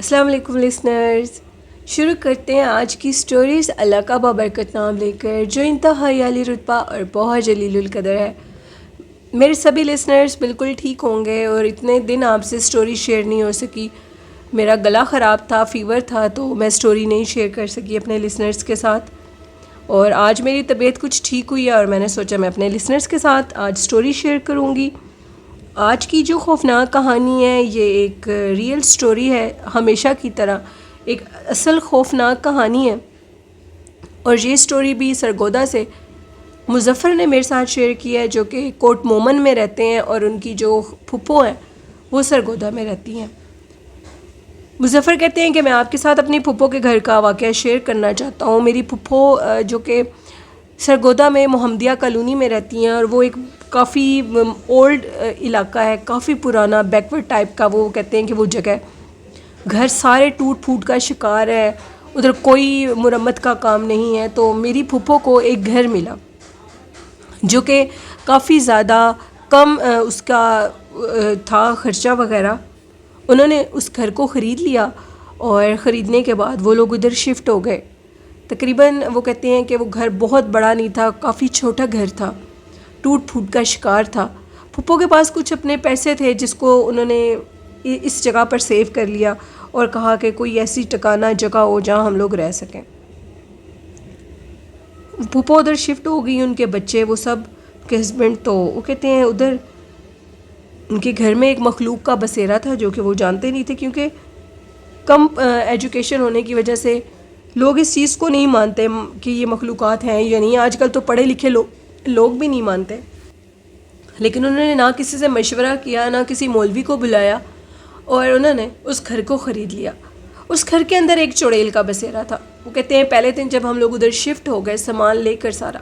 السلام علیکم لسنرز، شروع کرتے ہیں آج کی سٹوریز اللہ کا بابرکت نام لے کر، جو انتہائی عالی رتبہ اور بہت جلیل القدر ہے۔ میرے سبھی لسنرز بالکل ٹھیک ہوں گے، اور اتنے دن آپ سے سٹوری شیئر نہیں ہو سکی۔ میرا گلا خراب تھا، فیور تھا، تو میں سٹوری نہیں شیئر کر سکی اپنے لسنرز کے ساتھ۔ اور آج میری طبیعت کچھ ٹھیک ہوئی ہے، اور میں نے سوچا میں اپنے لسنرز کے ساتھ آج سٹوری شیئر کروں گی۔ آج کی جو خوفناک کہانی ہے یہ ایک ریئل سٹوری ہے، ہمیشہ کی طرح ایک اصل خوفناک کہانی ہے، اور یہ سٹوری بھی سرگودا سے مظفر نے میرے ساتھ شیئر کی ہے، جو کہ کوٹ مومن میں رہتے ہیں، اور ان کی جو پھپھو ہیں وہ سرگودا میں رہتی ہیں۔ مظفر کہتے ہیں کہ میں آپ کے ساتھ اپنی پھپھو کے گھر کا واقعہ شیئر کرنا چاہتا ہوں۔ میری پھپھو جو کہ سرگودا میں محمدیہ کالونی میں رہتی ہیں، اور وہ ایک کافی اولڈ علاقہ ہے، کافی پرانا بیکورڈ ٹائپ کا، وہ کہتے ہیں کہ وہ جگہ گھر سارے ٹوٹ پھوٹ کا شکار ہے، ادھر کوئی مرمت کا کام نہیں ہے۔ تو میری پھپھو کو ایک گھر ملا جو کہ کافی زیادہ کم اس کا تھا خرچہ وغیرہ۔ انہوں نے اس گھر کو خرید لیا، اور خریدنے کے بعد وہ لوگ ادھر شفٹ ہو گئے۔ تقریباً وہ کہتے ہیں کہ وہ گھر بہت بڑا نہیں تھا، کافی چھوٹا گھر تھا، ٹوٹ پھوٹ کا شکار تھا۔ پھپھو کے پاس کچھ اپنے پیسے تھے جس کو انہوں نے اس جگہ پر سیو کر لیا، اور کہا کہ کوئی ایسی ٹکانہ جگہ ہو جہاں ہم لوگ رہ سکیں۔ پھپھو ادھر شفٹ ہو گئی، ان کے بچے وہ سب کے ہسبینڈ، تو وہ کہتے ہیں ادھر ان کے گھر میں ایک مخلوق کا بسیرا تھا جو کہ وہ جانتے نہیں تھے، کیونکہ کم ایجوکیشن ہونے کی وجہ سے لوگ اس چیز کو نہیں مانتے کہ یہ مخلوقات ہیں یا نہیں۔ آج کل تو پڑھے لکھے لوگ بھی نہیں مانتے، لیکن انہوں نے نہ کسی سے مشورہ کیا، نہ کسی مولوی کو بلایا، اور انہوں نے اس گھر کو خرید لیا۔ اس گھر کے اندر ایک چڑیل کا بسیرا تھا۔ وہ کہتے ہیں پہلے دن جب ہم لوگ ادھر شفٹ ہو گئے سامان لے کر سارا،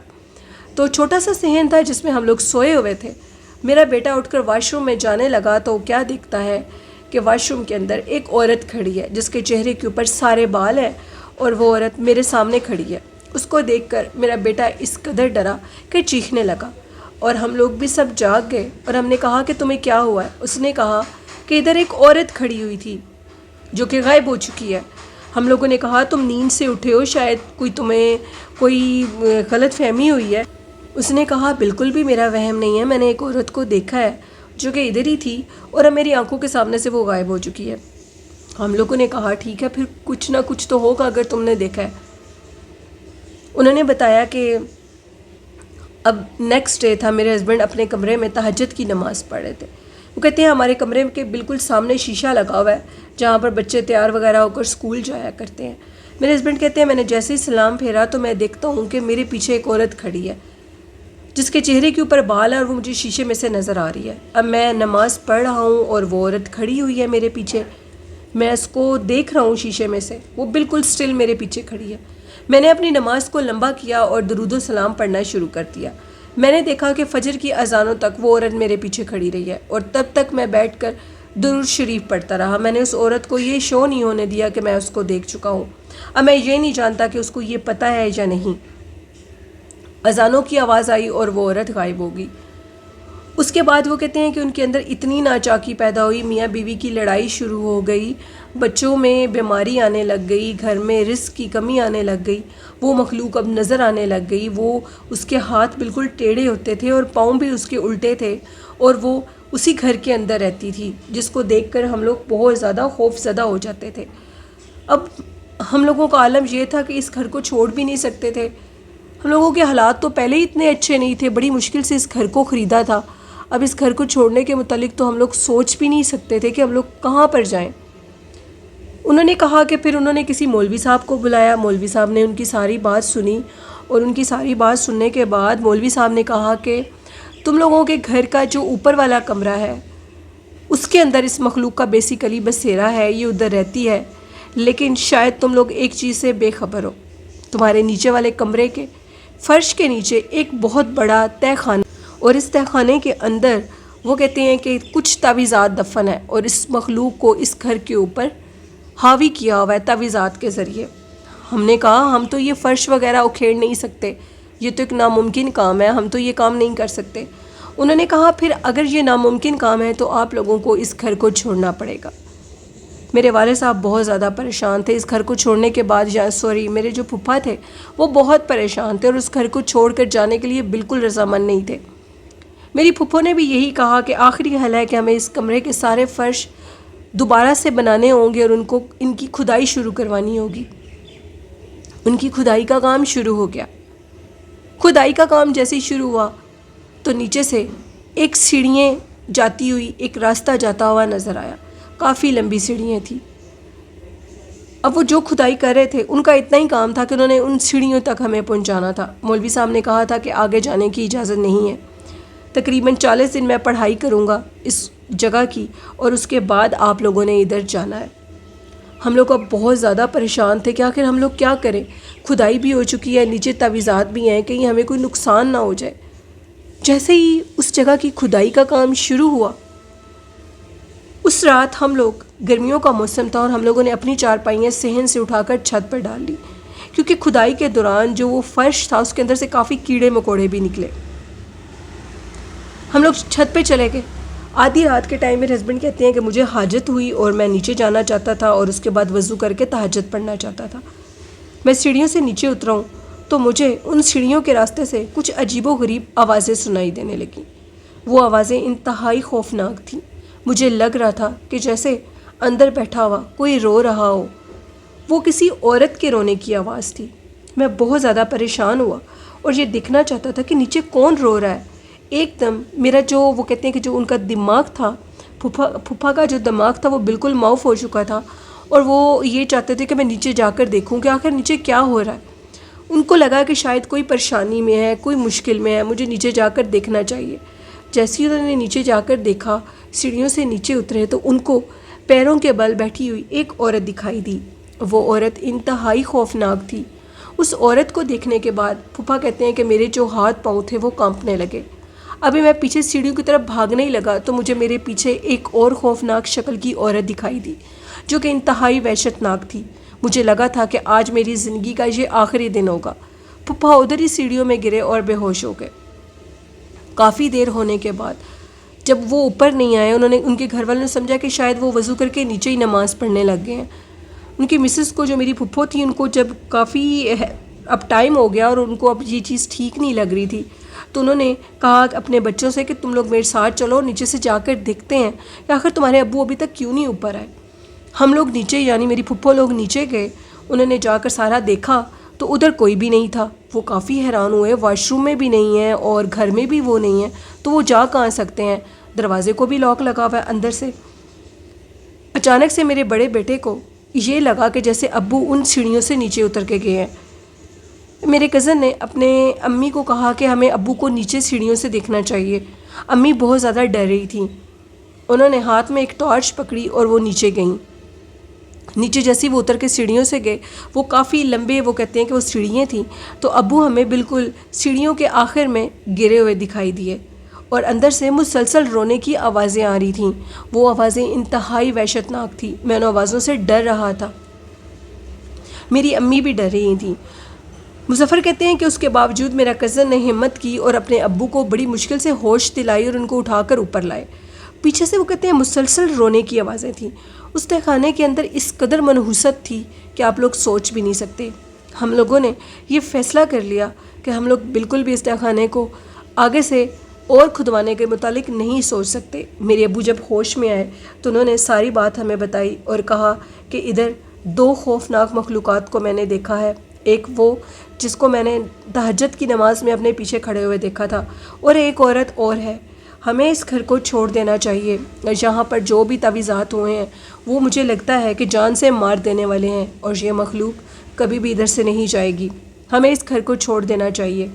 تو چھوٹا سا صحن تھا جس میں ہم لوگ سوئے ہوئے تھے۔ میرا بیٹا اٹھ کر واش روم میں جانے لگا تو کیا دیکھتا ہے کہ واش روم کے اندر ایک عورت کھڑی ہے جس کے چہرے کے اوپر سارے بال ہیں، اور وہ عورت میرے سامنے کھڑی ہے۔ اس کو دیکھ کر میرا بیٹا اس قدر ڈرا کہ چیخنے لگا، اور ہم لوگ بھی سب جاگ گئے، اور ہم نے کہا کہ تمہیں کیا ہوا ہے؟ اس نے کہا کہ ادھر ایک عورت کھڑی ہوئی تھی جو کہ غائب ہو چکی ہے۔ ہم لوگوں نے کہا تم نیند سے اٹھے ہو، شاید تمہیں کوئی غلط فہمی ہوئی ہے۔ اس نے کہا بالکل بھی میرا وہم نہیں ہے، میں نے ایک عورت کو دیکھا ہے جو کہ ادھر ہی تھی، اور اب میری آنکھوں کے سامنے سے وہ غائب ہو چکی ہے۔ ہم لوگوں نے کہا ٹھیک ہے، پھر کچھ نہ کچھ تو ہوگا اگر تم نے دیکھا ہے۔ انہوں نے بتایا کہ اب نیکسٹ ڈے تھا، میرے ہسبینڈ اپنے کمرے میں تہجد کی نماز پڑھ رہے تھے۔ وہ کہتے ہیں ہمارے کمرے کے بالکل سامنے شیشہ لگا ہوا ہے جہاں پر بچے تیار وغیرہ ہو کر اسکول جایا کرتے ہیں۔ میرے ہسبینڈ کہتے ہیں میں نے جیسے ہی سلام پھیرا تو میں دیکھتا ہوں کہ میرے پیچھے ایک عورت کھڑی ہے جس کے چہرے کے اوپر بال ہے، اور وہ مجھے شیشے میں سے نظر آ رہی ہے۔ اب میں نماز پڑھ رہا ہوں اور وہ عورت کھڑی ہوئی ہے میرے پیچھے، میں اس کو دیکھ رہا ہوں شیشے میں سے، وہ بالکل سٹل میرے پیچھے کھڑی ہے۔ میں نے اپنی نماز کو لمبا کیا اور درود و سلام پڑھنا شروع کر دیا۔ میں نے دیکھا کہ فجر کی اذانوں تک وہ عورت میرے پیچھے کھڑی رہی ہے، اور تب تک میں بیٹھ کر درود شریف پڑھتا رہا۔ میں نے اس عورت کو یہ شو نہیں ہونے دیا کہ میں اس کو دیکھ چکا ہوں۔ اب میں یہ نہیں جانتا کہ اس کو یہ پتہ ہے یا نہیں۔ اذانوں کی آواز آئی اور وہ عورت غائب ہو گئی۔ اس کے بعد وہ کہتے ہیں کہ ان کے اندر اتنی ناچاکی پیدا ہوئی، میاں بیوی کی لڑائی شروع ہو گئی، بچوں میں بیماری آنے لگ گئی، گھر میں رزق کی کمی آنے لگ گئی۔ وہ مخلوق اب نظر آنے لگ گئی، وہ اس کے ہاتھ بالکل ٹیڑھے ہوتے تھے اور پاؤں بھی اس کے الٹے تھے، اور وہ اسی گھر کے اندر رہتی تھی، جس کو دیکھ کر ہم لوگ بہت زیادہ خوف زدہ ہو جاتے تھے۔ اب ہم لوگوں کا عالم یہ تھا کہ اس گھر کو چھوڑ بھی نہیں سکتے تھے۔ ہم لوگوں کے حالات تو پہلے ہی اتنے اچھے نہیں تھے، بڑی مشکل سے اس گھر کو خریدا تھا، اب اس گھر کو چھوڑنے کے متعلق تو ہم لوگ سوچ بھی نہیں سکتے تھے کہ ہم لوگ کہاں پر جائیں۔ انہوں نے کہا کہ پھر انہوں نے کسی مولوی صاحب کو بلایا، مولوی صاحب نے ان کی ساری بات سنی، اور ان کی ساری بات سننے کے بعد مولوی صاحب نے کہا کہ تم لوگوں کے گھر کا جو اوپر والا کمرہ ہے اس کے اندر اس مخلوق کا بیسیکلی بسیرا ہے، یہ ادھر رہتی ہے، لیکن شاید تم لوگ ایک چیز سے بے خبر ہو۔ تمہارے نیچے والے کمرے کے فرش کے نیچے ایک بہت بڑا تہہ خانہ، اور اس تہہ خانے کے اندر وہ کہتے ہیں کہ کچھ تعویذات دفن ہے، اور اس مخلوق کو اس گھر کے اوپر حاوی کیا ہوا ہے تعویذات کے ذریعے۔ ہم نے کہا ہم تو یہ فرش وغیرہ اکھیڑ نہیں سکتے، یہ تو ایک ناممکن کام ہے، ہم تو یہ کام نہیں کر سکتے۔ انہوں نے کہا پھر اگر یہ ناممکن کام ہے تو آپ لوگوں کو اس گھر کو چھوڑنا پڑے گا۔ میرے والد صاحب بہت زیادہ پریشان تھے اس گھر کو چھوڑنے کے بعد، میرے جو پھپھا تھے وہ بہت پریشان تھے اور اس گھر کو چھوڑ کر جانے کے لیے بالکل رضامند نہیں تھے۔ میری پھپھو نے بھی یہی کہا کہ آخری حل ہے کہ ہمیں اس کمرے کے سارے فرش دوبارہ سے بنانے ہوں گے اور ان کی کھدائی شروع کروانی ہوگی۔ ان کی کھدائی کا کام شروع ہو گیا۔ کھدائی کا کام جیسے ہی شروع ہوا تو نیچے سے ایک سیڑھیاں جاتی ہوئی ایک راستہ جاتا ہوا نظر آیا، کافی لمبی سیڑھیاں تھیں۔ اب وہ جو کھدائی کر رہے تھے ان کا اتنا ہی کام تھا کہ انہوں نے ان سیڑھیوں تک ہمیں پہنچانا تھا۔ مولوی صاحب نے کہا تھا کہ آگے جانے کی اجازت نہیں ہے، تقریباً 40 دن میں پڑھائی کروں گا اس جگہ کی اور اس کے بعد آپ لوگوں نے ادھر جانا ہے۔ ہم لوگ اب بہت زیادہ پریشان تھے کہ آخر ہم لوگ کیا کریں، کھدائی بھی ہو چکی ہے، نیچے تعویذات بھی ہیں، کہیں ہمیں کوئی نقصان نہ ہو جائے۔ جیسے ہی اس جگہ کی کھدائی کا کام شروع ہوا، اس رات ہم لوگ، گرمیوں کا موسم تھا اور ہم لوگوں نے اپنی چارپائیاں صحن سے اٹھا کر چھت پر ڈال لی، کیونکہ کھدائی کے دوران جو وہ فرش تھا اس کے اندر سے کافی کیڑے مکوڑے بھی نکلے۔ ہم لوگ چھت پہ چلے گئے۔ آدھی رات کے ٹائم میرے ہسبینڈ کہتے ہیں کہ مجھے حاجت ہوئی اور میں نیچے جانا چاہتا تھا اور اس کے بعد وضو کر کے تہجد پڑھنا چاہتا تھا۔ میں سیڑھیوں سے نیچے اترا ہوں تو مجھے ان سیڑھیوں کے راستے سے کچھ عجیب و غریب آوازیں سنائی دینے لگیں۔ وہ آوازیں انتہائی خوفناک تھیں۔ مجھے لگ رہا تھا کہ جیسے اندر بیٹھا ہوا کوئی رو رہا ہو۔ وہ کسی عورت کے رونے کی آواز تھی۔ میں بہت زیادہ پریشان ہوا اور یہ دیکھنا چاہتا تھا کہ نیچے کون رو رہا ہے۔ ایک دم میرا جو وہ کہتے ہیں کہ جو ان کا دماغ تھا، پھپھا کا جو دماغ تھا وہ بالکل معاف ہو چکا تھا اور وہ یہ چاہتے تھے کہ میں نیچے جا کر دیکھوں کہ آخر نیچے کیا ہو رہا ہے۔ ان کو لگا کہ شاید کوئی پریشانی میں ہے، کوئی مشکل میں ہے، مجھے نیچے جا کر دیکھنا چاہیے۔ جیسے ہی انہوں نے نیچے جا کر دیکھا، سیڑھیوں سے نیچے اترے تو ان کو پیروں کے بل بیٹھی ہوئی ایک عورت دکھائی دی۔ وہ عورت انتہائی خوفناک تھی۔ اس عورت کو دیکھنے کے بعد پھپھا کہتے ہیں کہ میرے جو ہاتھ پاؤں تھے وہ کانپنے لگے۔ ابھی میں پیچھے سیڑھیوں کی طرف بھاگنے ہی لگا تو مجھے میرے پیچھے ایک اور خوفناک شکل کی عورت دکھائی دی جو کہ انتہائی وحشت ناک تھی۔ مجھے لگا تھا کہ آج میری زندگی کا یہ آخری دن ہوگا۔ پھپھا ادھر ہی سیڑھیوں میں گرے اور بے ہوش ہو گئے۔ کافی دیر ہونے کے بعد جب وہ اوپر نہیں آئے، ان کے گھر والوں نے سمجھا کہ شاید وہ وضو کر کے نیچے ہی نماز پڑھنے لگ گئے ہیں۔ ان کی مسز کو، جو میری پھپھو تھی، ان کو جب کافی اب ٹائم ہو گیا اور ان کو اب یہ چیز ٹھیک نہیں لگ رہی تھی تو انہوں نے کہا اپنے بچوں سے کہ تم لوگ میرے ساتھ چلو، نیچے سے جا کر دیکھتے ہیں کہ آخر تمہارے ابو ابھی تک کیوں نہیں اوپر آئے۔ ہم لوگ نیچے، یعنی میری پھپھو لوگ نیچے گئے۔ انہوں نے جا کر سارا دیکھا تو ادھر کوئی بھی نہیں تھا۔ وہ کافی حیران ہوئے، واش روم میں بھی نہیں ہے اور گھر میں بھی وہ نہیں ہے تو وہ جا کہاں سکتے ہیں، دروازے کو بھی لاک لگا ہوا ہے اندر سے۔ اچانک سے میرے بڑے بیٹے کو یہ لگا کہ جیسے ابو ان سیڑھیوں سے نیچے اتر کے گئے ہیں۔ میرے کزن نے اپنے امی کو کہا کہ ہمیں ابو کو نیچے سیڑھیوں سے دیکھنا چاہیے۔ امی بہت زیادہ ڈر رہی تھیں۔ انہوں نے ہاتھ میں ایک ٹارچ پکڑی اور وہ نیچے گئیں۔ نیچے جیسے وہ اتر کے سیڑھیوں سے گئے، وہ کافی لمبے، وہ کہتے ہیں کہ وہ سیڑھیاں تھیں، تو ابو ہمیں بالکل سیڑھیوں کے آخر میں گرے ہوئے دکھائی دیے اور اندر سے مسلسل رونے کی آوازیں آ رہی تھیں۔ وہ آوازیں انتہائی وحشت ناک تھیں۔ میں ان آوازوں سے ڈر رہا تھا۔ میری امی بھی ڈر رہی تھیں۔ مظفر کہتے ہیں کہ اس کے باوجود میرا کزن نے ہمت کی اور اپنے ابو کو بڑی مشکل سے ہوش دلائی اور ان کو اٹھا کر اوپر لائے۔ پیچھے سے وہ کہتے ہیں مسلسل رونے کی آوازیں تھیں۔ اس تہہ خانے کے اندر اس قدر منحوست تھی کہ آپ لوگ سوچ بھی نہیں سکتے۔ ہم لوگوں نے یہ فیصلہ کر لیا کہ ہم لوگ بالکل بھی اس تہہ خانے کو آگے سے اور کھدوانے کے متعلق نہیں سوچ سکتے۔ میرے ابو جب ہوش میں آئے تو انہوں نے ساری بات ہمیں بتائی اور کہا کہ ادھر 2 خوفناک مخلوقات کو میں نے دیکھا ہے۔ ایک وہ جس کو میں نے تہجد کی نماز میں اپنے پیچھے کھڑے ہوئے دیکھا تھا، اور ایک عورت اور ہے۔ ہمیں اس گھر کو چھوڑ دینا چاہیے۔ یہاں پر جو بھی تعویذات ہوئے ہیں وہ مجھے لگتا ہے کہ جان سے مار دینے والے ہیں اور یہ مخلوق کبھی بھی ادھر سے نہیں جائے گی۔ ہمیں اس گھر کو چھوڑ دینا چاہیے۔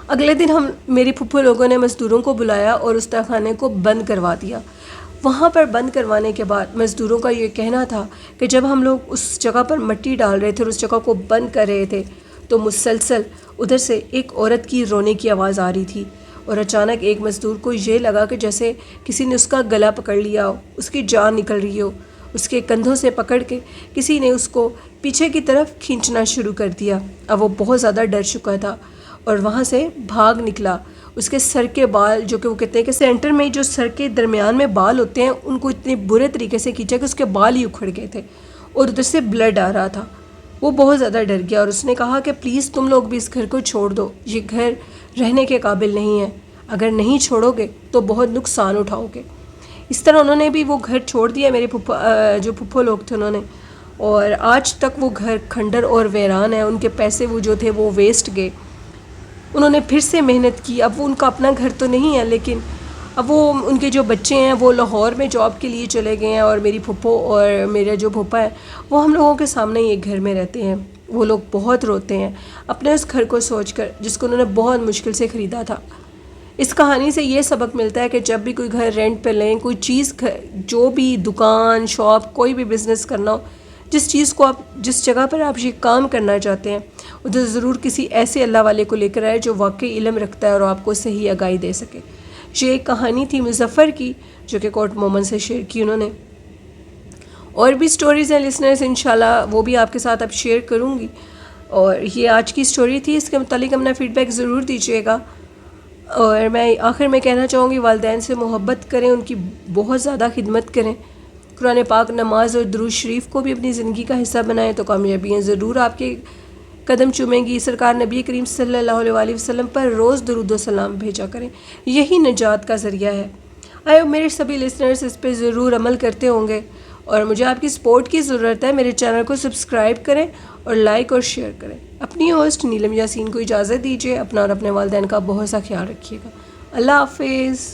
اگلے دن میری پھپھو لوگوں نے مزدوروں کو بلایا اور اس تہہ خانے کو بند کروا دیا۔ وہاں پر بند کروانے کے بعد مزدوروں کا یہ کہنا تھا کہ جب ہم لوگ اس جگہ پر مٹی ڈال رہے تھے اور اس جگہ کو بند کر رہے تھے تو مسلسل ادھر سے ایک عورت کی رونے کی آواز آ رہی تھی، اور اچانک ایک مزدور کو یہ لگا کہ جیسے کسی نے اس کا گلا پکڑ لیا ہو، اس کی جان نکل رہی ہو۔ اس کے کندھوں سے پکڑ کے کسی نے اس کو پیچھے کی طرف کھینچنا شروع کر دیا۔ اب وہ بہت زیادہ ڈر چکا تھا اور وہاں سے بھاگ نکلا اس کے سر کے بال جو کہ وہ کہتے ہیں کہ سینٹر میں جو سر کے درمیان میں بال ہوتے ہیں ان کو اتنے برے طریقے سے کھینچا کہ اس کے بال ہی اکھڑ گئے تھے اور ادھر سے بلڈ آ رہا تھا. وہ بہت زیادہ ڈر گیا اور اس نے کہا کہ پلیز تم لوگ بھی اس گھر کو چھوڑ دو, یہ گھر رہنے کے قابل نہیں ہے, اگر نہیں چھوڑو گے تو بہت نقصان اٹھاؤ گے. اس طرح انہوں نے بھی وہ گھر چھوڑ دیا, میرے جو پھپھو لوگ تھے انہوں نے, اور آج تک وہ گھر کھنڈر اور ویران ہے. ان کے پیسے وہ جو تھے وہ ویسٹ گئے. انہوں نے پھر سے محنت کی. اب وہ ان کا اپنا گھر تو نہیں ہے, لیکن اب وہ ان کے جو بچے ہیں وہ لاہور میں جاب کے لیے چلے گئے ہیں, اور میری پھپھو اور میرا جو پھوپھا ہے وہ ہم لوگوں کے سامنے ہی ایک گھر میں رہتے ہیں. وہ لوگ بہت روتے ہیں اپنے اس گھر کو سوچ کر جس کو انہوں نے بہت مشکل سے خریدا تھا. اس کہانی سے یہ سبق ملتا ہے کہ جب بھی کوئی گھر رینٹ پہ لیں, کوئی چیز, جو بھی دکان, شاپ, کوئی بھی بزنس کرنا ہو, جس چیز کو آپ, جس جگہ پر آپ یہ کام کرنا چاہتے ہیں, ادھر ضرور کسی ایسے اللہ والے کو لے کر آئے جو واقعی علم رکھتا ہے اور آپ کو صحیح آگاہی دے سکے. یہ ایک کہانی تھی مظفر کی جو کہ کوٹ مومن سے شیئر کی انہوں نے. اور بھی سٹوریز ہیں لسنرز, انشاءاللہ وہ بھی آپ کے ساتھ اب شیئر کروں گی. اور یہ آج کی سٹوری تھی, اس کے متعلق اپنا فیڈ بیک ضرور دیجیے گا. اور میں آخر میں کہنا چاہوں گی والدین سے محبت کریں, ان کی بہت زیادہ خدمت کریں, قرآن پاک, نماز اور درود شریف کو بھی اپنی زندگی کا حصہ بنائیں تو کامیابیاں ضرور آپ کے قدم چومیں گی. سرکار نبی کریم صلی اللہ علیہ وآلہ وسلم پر روز درود و سلام بھیجا کریں, یہی نجات کا ذریعہ ہے. آئے میرے سبھی لسنرز اس پہ ضرور عمل کرتے ہوں گے, اور مجھے آپ کی سپورٹ کی ضرورت ہے. میرے چینل کو سبسکرائب کریں اور لائک اور شیئر کریں. اپنی ہوسٹ نیلم یاسین کو اجازت دیجیے. اپنا اور اپنے والدین کا بہت سا خیال رکھیے گا. اللہ حافظ.